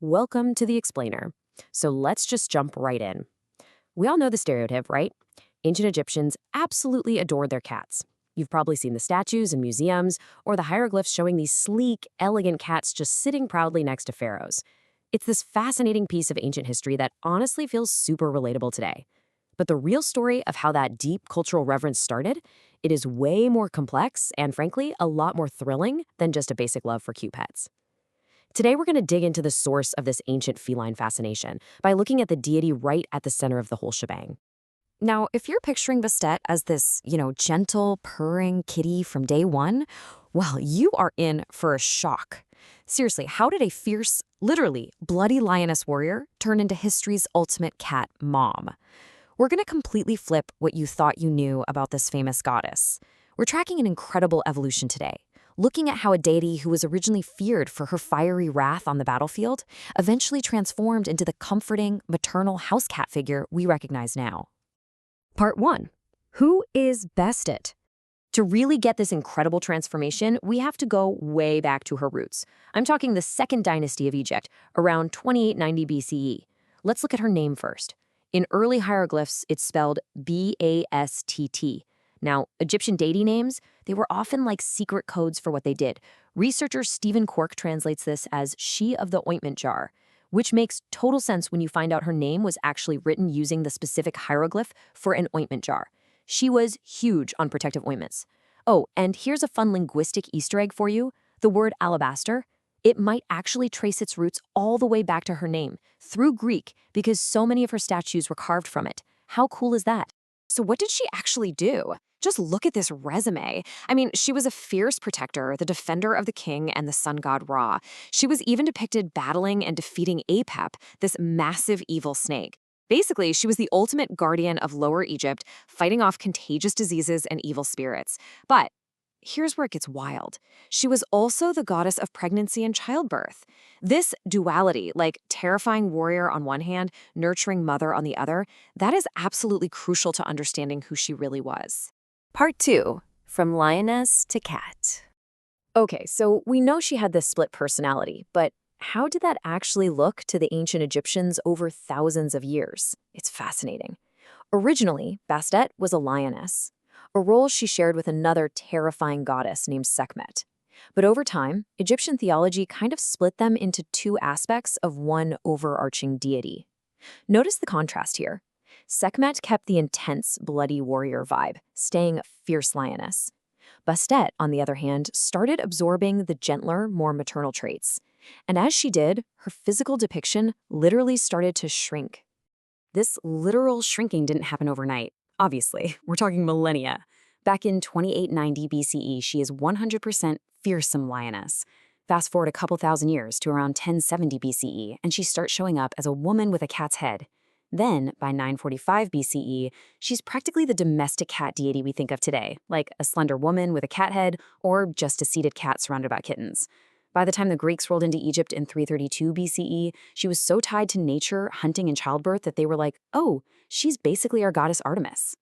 Welcome to The Explainer. So let's just jump right in. We all know the stereotype, right? Ancient Egyptians absolutely adored their cats. You've probably seen the statues in museums or the hieroglyphs showing these sleek, elegant cats just sitting proudly next to pharaohs. It's this fascinating piece of ancient history that honestly feels super relatable today. But the real story of how that deep cultural reverence started, it is way more complex and, frankly, a lot more thrilling than just a basic love for cute pets. Today, we're going to dig into the source of this ancient feline fascination by looking at the deity right at the center of the whole shebang. Now, if you're picturing Bastet as this, gentle, purring kitty from day one, well, you are in for a shock. Seriously, how did a fierce, literally bloody lioness warrior turn into history's ultimate cat mom? We're going to completely flip what you thought you knew about this famous goddess. We're tracking an incredible evolution today, looking at how a deity who was originally feared for her fiery wrath on the battlefield eventually transformed into the comforting, maternal house cat figure we recognize now. Part 1. Who is Bastet? To really get this incredible transformation, we have to go way back to her roots. I'm talking the second dynasty of Egypt, around 2890 BCE. Let's look at her name first. In early hieroglyphs, it's spelled Bastt. Now, Egyptian deity names, they were often like secret codes for what they did. Researcher Stephen Quirk translates this as she of the ointment jar, which makes total sense when you find out her name was actually written using the specific hieroglyph for an ointment jar. She was huge on protective ointments. Oh, and here's a fun linguistic Easter egg for you. The word alabaster, it might actually trace its roots all the way back to her name, through Greek, because so many of her statues were carved from it. How cool is that? So what did she actually do? Just look at this resume. I mean, she was a fierce protector, the defender of the king and the sun god Ra. She was even depicted battling and defeating Apep, this massive evil snake. Basically, she was the ultimate guardian of Lower Egypt, fighting off contagious diseases and evil spirits. But here's where it gets wild. She was also the goddess of pregnancy and childbirth. This duality, like terrifying warrior on one hand, nurturing mother on the other, that is absolutely crucial to understanding who she really was. Part 2. From lioness to cat. Okay, so we know she had this split personality, but how did that actually look to the ancient Egyptians over thousands of years? It's fascinating. Originally, Bastet was a lioness, a role she shared with another terrifying goddess named Sekhmet. But over time, Egyptian theology kind of split them into two aspects of one overarching deity. Notice the contrast here. Sekhmet kept the intense, bloody warrior vibe, staying a fierce lioness. Bastet, on the other hand, started absorbing the gentler, more maternal traits. And as she did, her physical depiction literally started to shrink. This literal shrinking didn't happen overnight. Obviously, we're talking millennia. Back in 2890 BCE, she is 100% fearsome lioness. Fast forward a couple thousand years to around 1070 BCE, and she starts showing up as a woman with a cat's head. Then, by 945 BCE, she's practically the domestic cat deity we think of today, like a slender woman with a cat head or just a seated cat surrounded by kittens. By the time the Greeks rolled into Egypt in 332 BCE, she was so tied to nature, hunting, and childbirth that they were like, oh, she's basically our goddess Artemis.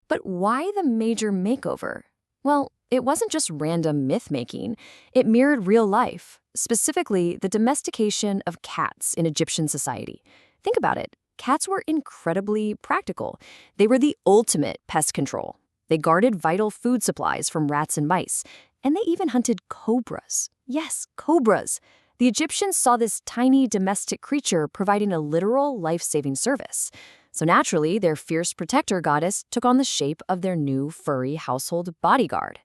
But why the major makeover? Well, it wasn't just random myth-making. It mirrored real life, specifically the domestication of cats in Egyptian society. Think about it. Cats were incredibly practical. They were the ultimate pest control. They guarded vital food supplies from rats and mice, and they even hunted cobras. Yes, cobras. The Egyptians saw this tiny domestic creature providing a literal life-saving service. So naturally, their fierce protector goddess took on the shape of their new furry household bodyguard.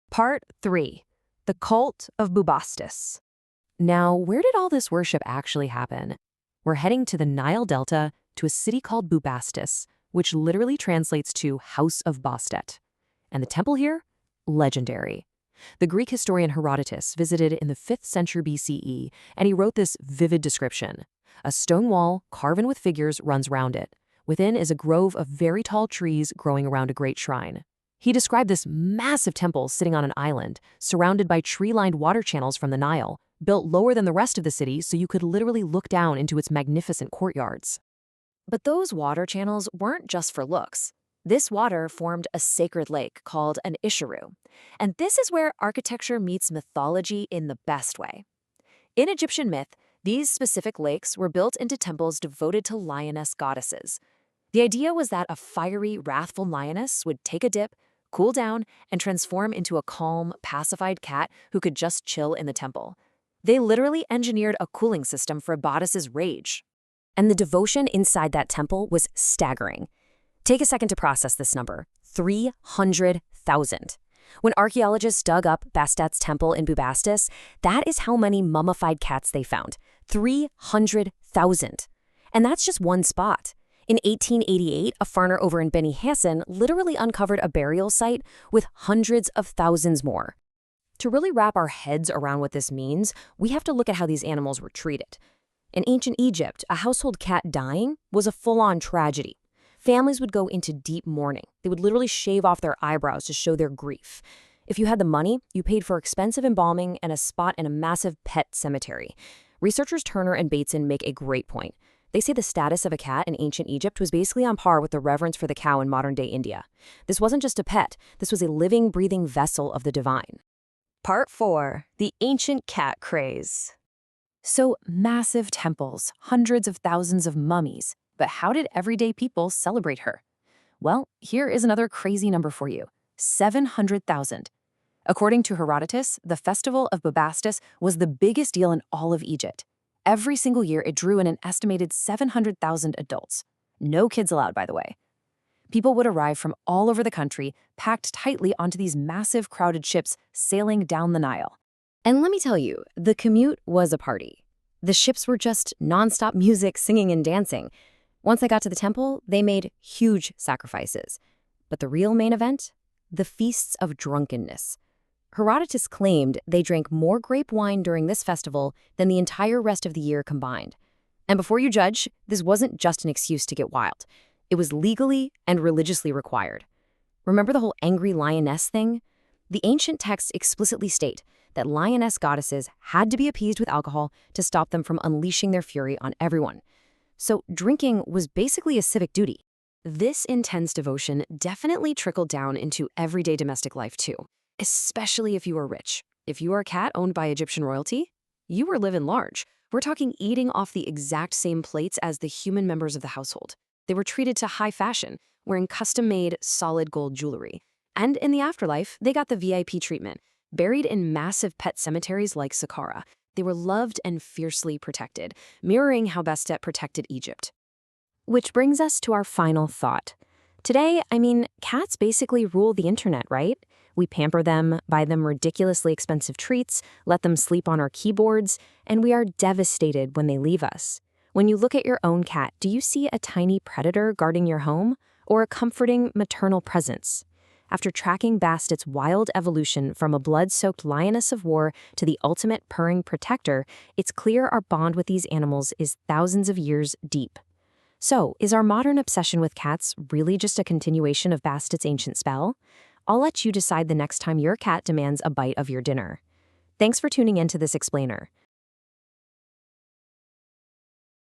Part 3. The Cult of Bubastis. Now, where did all this worship actually happen? We're heading to the Nile Delta to a city called Bubastis, which literally translates to House of Bastet. And the temple here? Legendary. The Greek historian Herodotus visited in the 5th century BCE, and he wrote this vivid description. A stone wall, carven with figures, runs round it. Within is a grove of very tall trees growing around a great shrine. He described this massive temple sitting on an island, surrounded by tree-lined water channels from the Nile, built lower than the rest of the city so you could literally look down into its magnificent courtyards. But those water channels weren't just for looks. This water formed a sacred lake called an Isharu. And this is where architecture meets mythology in the best way. In Egyptian myth, These specific lakes were built into temples devoted to lioness goddesses. The idea was that a fiery, wrathful lioness would take a dip, cool down, and transform into a calm, pacified cat who could just chill in the temple. They literally engineered a cooling system for a goddess's rage. And the devotion inside that temple was staggering. Take a second to process this number: 300,000. When archaeologists dug up Bastet's temple in Bubastis, that is how many mummified cats they found: 300,000. And that's just one spot. In 1888, a farmer over in Beni Hassan literally uncovered a burial site with hundreds of thousands more. To really wrap our heads around what this means, we have to look at how these animals were treated. In ancient Egypt, a household cat dying was a full-on tragedy. Families would go into deep mourning. They would literally shave off their eyebrows to show their grief. If you had the money, you paid for expensive embalming and a spot in a massive pet cemetery. Researchers Turner and Bateson make a great point. They say the status of a cat in ancient Egypt was basically on par with the reverence for the cow in modern-day India. This wasn't just a pet. This was a living, breathing vessel of the divine. Part 4. The Ancient Cat Craze. So, massive temples, hundreds of thousands of mummies. But how did everyday people celebrate her? Well, here is another crazy number for you: 700,000. According to Herodotus, the festival of Bubastis was the biggest deal in all of Egypt. Every single year, it drew in an estimated 700,000 adults. No kids allowed, by the way. People would arrive from all over the country, packed tightly onto these massive crowded ships sailing down the Nile. And let me tell you, the commute was a party. The ships were just nonstop music, singing, and dancing. Once they got to the temple, they made huge sacrifices. But the real main event? The feasts of drunkenness. Herodotus claimed they drank more grape wine during this festival than the entire rest of the year combined. And before you judge, this wasn't just an excuse to get wild. It was legally and religiously required. Remember the whole angry lioness thing? The ancient texts explicitly state that lioness goddesses had to be appeased with alcohol to stop them from unleashing their fury on everyone. So drinking was basically a civic duty. This intense devotion definitely trickled down into everyday domestic life too, especially if you were rich. If you were a cat owned by Egyptian royalty, you were living large. We're talking eating off the exact same plates as the human members of the household. They were treated to high fashion, wearing custom-made solid gold jewelry. And in the afterlife, they got the VIP treatment, buried in massive pet cemeteries like Saqqara. They were loved and fiercely protected, mirroring how Bastet protected Egypt. Which brings us to our final thought. Today, cats basically rule the internet, right? We pamper them, buy them ridiculously expensive treats, let them sleep on our keyboards, and we are devastated when they leave us. When you look at your own cat, do you see a tiny predator guarding your home, or a comforting maternal presence? After tracking Bastet's wild evolution from a blood-soaked lioness of war to the ultimate purring protector, it's clear our bond with these animals is thousands of years deep. So, is our modern obsession with cats really just a continuation of Bastet's ancient spell? I'll let you decide the next time your cat demands a bite of your dinner. Thanks for tuning in to this explainer.